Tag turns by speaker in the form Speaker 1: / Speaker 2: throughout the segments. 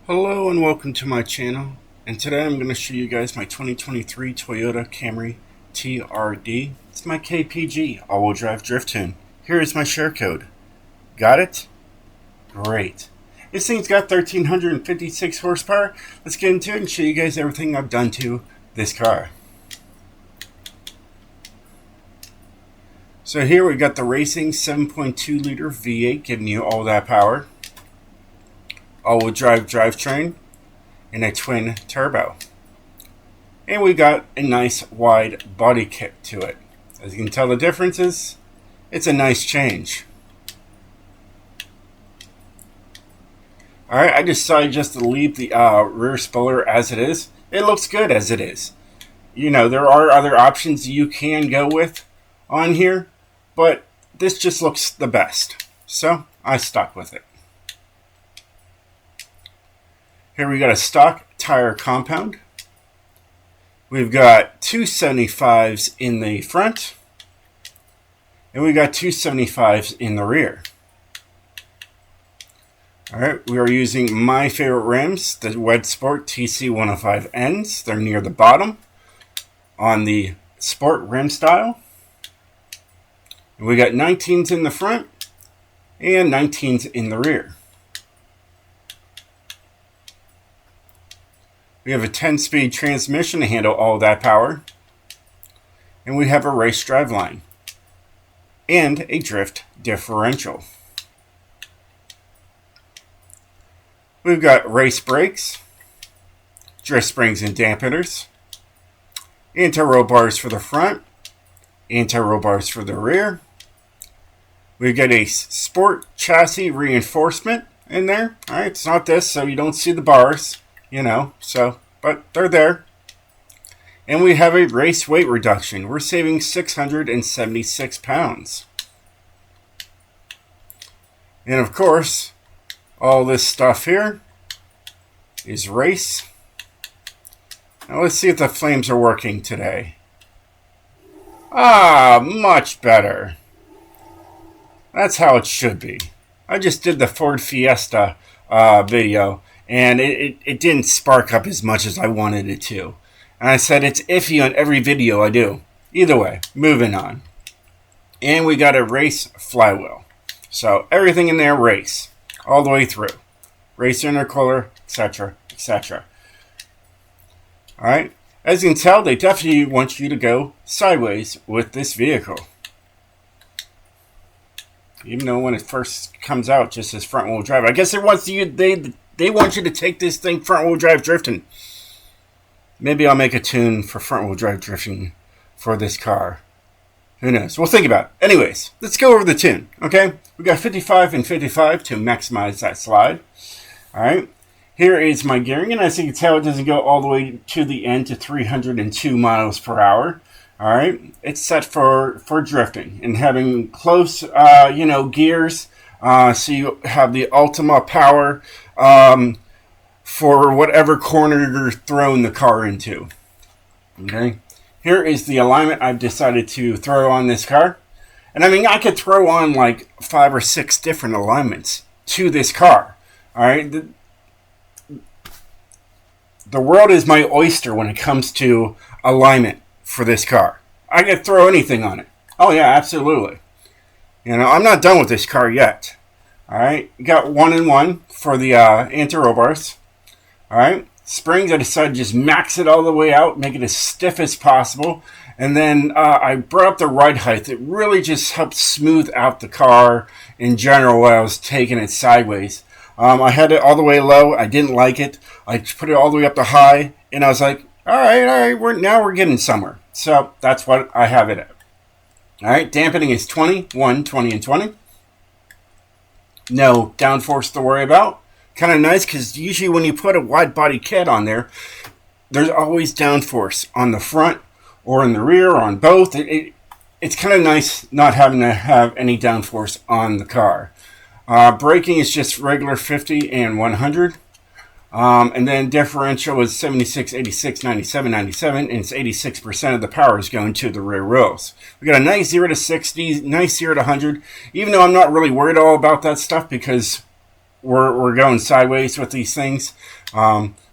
Speaker 1: Hello and welcome to my channel, and today I'm going to show you guys my 2023 Toyota Camry Trd. It's my KPG all-wheel drive drift tune. Here is my share code. Got it? Great. This thing's got 1356 horsepower. Let's get into it and show you guys everything I've done to this car. So here we got the racing 7.2 liter V8 giving you all that power. All-wheel drive drivetrain and a twin turbo. And we got a nice wide body kit to it. As you can tell the differences, it's a nice change. Alright, I decided just to leave the rear spoiler as it is. It looks good as it is. You know, there are other options you can go with on here, but this just looks the best. So, I stuck with it. Here we got a stock tire compound. We've got 275s in the front. And we got 275s in the rear. Alright, we are using my favorite rims, the Wed Sport TC105Ns. They're near the bottom on the Sport rim style. And we got 19s in the front and 19s in the rear. We have a 10-speed transmission to handle all that power. And we have a race drive line. And a drift differential. We've got race brakes, drift springs and dampeners, anti-roll bars for the front, anti-roll bars for the rear. We've got a sport chassis reinforcement in there. Alright, it's not this, so you don't see the bars. You know, but they're there. And we have a race weight reduction. We're saving 676 pounds. And of course, all this stuff here is race. Now let's see if the flames are working today. Ah, much better. That's how it should be. I just did the Ford Fiesta video. And it didn't spark up as much as I wanted it to. And I said it's iffy on every video I do. Either way, moving on. And we got a race flywheel. So everything in there race. All the way through. Race intercooler, etc. etc. Alright. As you can tell, they definitely want you to go sideways with this vehicle. Even though when it first comes out, just as front wheel drive. I guess they want you to take this thing front-wheel drive drifting. Maybe I'll make a tune for front-wheel drive drifting for this car. Who knows? We'll think about it. Anyways, let's go over the tune, okay? We got 55 and 55 to maximize that slide. All right. Here is my gearing, and as you can tell, it doesn't go all the way to the end to 302 miles per hour. All right. It's set for drifting and having close, gears. So you have the ultima power for whatever corner you're throwing the car into. Okay. Here is the alignment I've decided to throw on this car. And I mean, I could throw on like 5 or 6 different alignments to this car. All right. The world is my oyster when it comes to alignment for this car. I could throw anything on it. Oh yeah, absolutely. You know, I'm not done with this car yet. Alright, got 1-in-1 for the anti-roll bars. Alright, springs, I decided to just max it all the way out, make it as stiff as possible. And then I brought up the ride height. It really just helped smooth out the car in general while I was taking it sideways. I had it all the way low. I didn't like it. I put it all the way up to high. And I was like, alright, we're getting somewhere. So that's what I have it at. Alright, dampening is 20, 1, 20, and 20. No downforce to worry about. Kind of nice because usually when you put a wide body kit on there, there's always downforce on the front or in the rear or on both. It's kind of nice not having to have any downforce on the car. Braking is just regular 50 and 100. And then differential is 76, 86, 97, 97, and it's 86% of the power is going to the rear wheels. We got a nice 0 to 60, nice 0 to 100, even though I'm not really worried all about that stuff because we're going sideways with these things.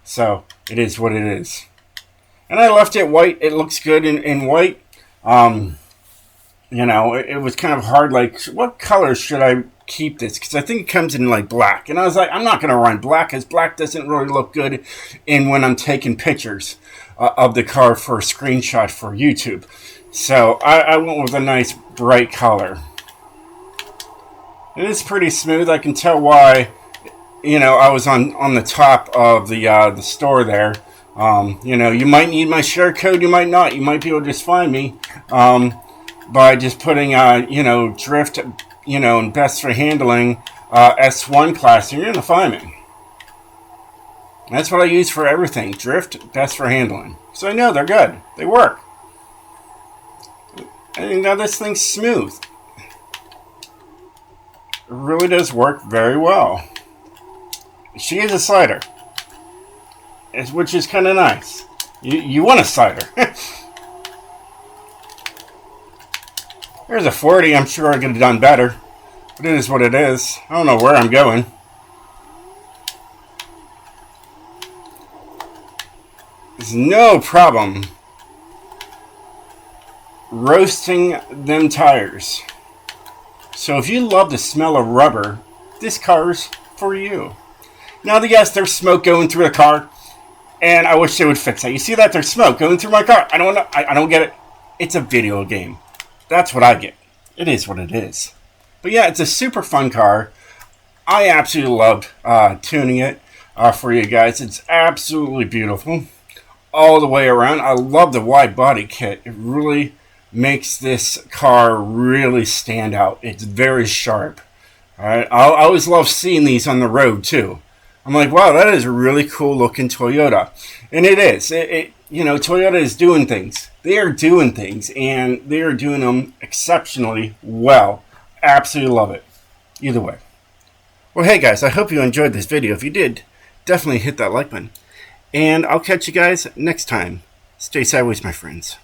Speaker 1: So it is what it is. And I left it white. It looks good in white. You know, it was kind of hard. Like, what color should I keep this? Because I think it comes in like black. And I was like, I'm not going to run black, because black doesn't really look good in when I'm taking pictures of the car for a screenshot for YouTube. So I went with a nice bright color. It is pretty smooth. I can tell why, you know, I was on the top of the store there. You know, you might need my share code, you might not. You might be able to just find me by just putting, you know, drift, you know, and best for handling S1 class, and you're going to find me. That's what I use for everything. Drift, best for handling. So I know they're good. They work. And now this thing's smooth. It really does work very well. She is a slider, which is kind of nice. You want a slider. There's a 40. I'm sure I could have done better, but it is what it is. I don't know where I'm going. There's no problem roasting them tires. So if you love the smell of rubber, this car's for you. Now, yes, there's smoke going through the car, and I wish they would fix that. You see that? There's smoke going through my car. I don't know. I don't get it. It's a video game. That's what I get. It is what it is. But yeah, it's a super fun car. I absolutely loved tuning it for you guys. It's absolutely beautiful all the way around. I love the wide body kit. It really makes this car really stand out. It's very sharp. All right, I always love seeing these on the road too. I'm like, wow, that is a really cool looking Toyota, and it is. You know, Toyota is doing things. They are doing things, and they are doing them exceptionally well. Absolutely love it. Either way. Well, hey guys, I hope you enjoyed this video. If you did, definitely hit that like button, and I'll catch you guys next time. Stay sideways, my friends.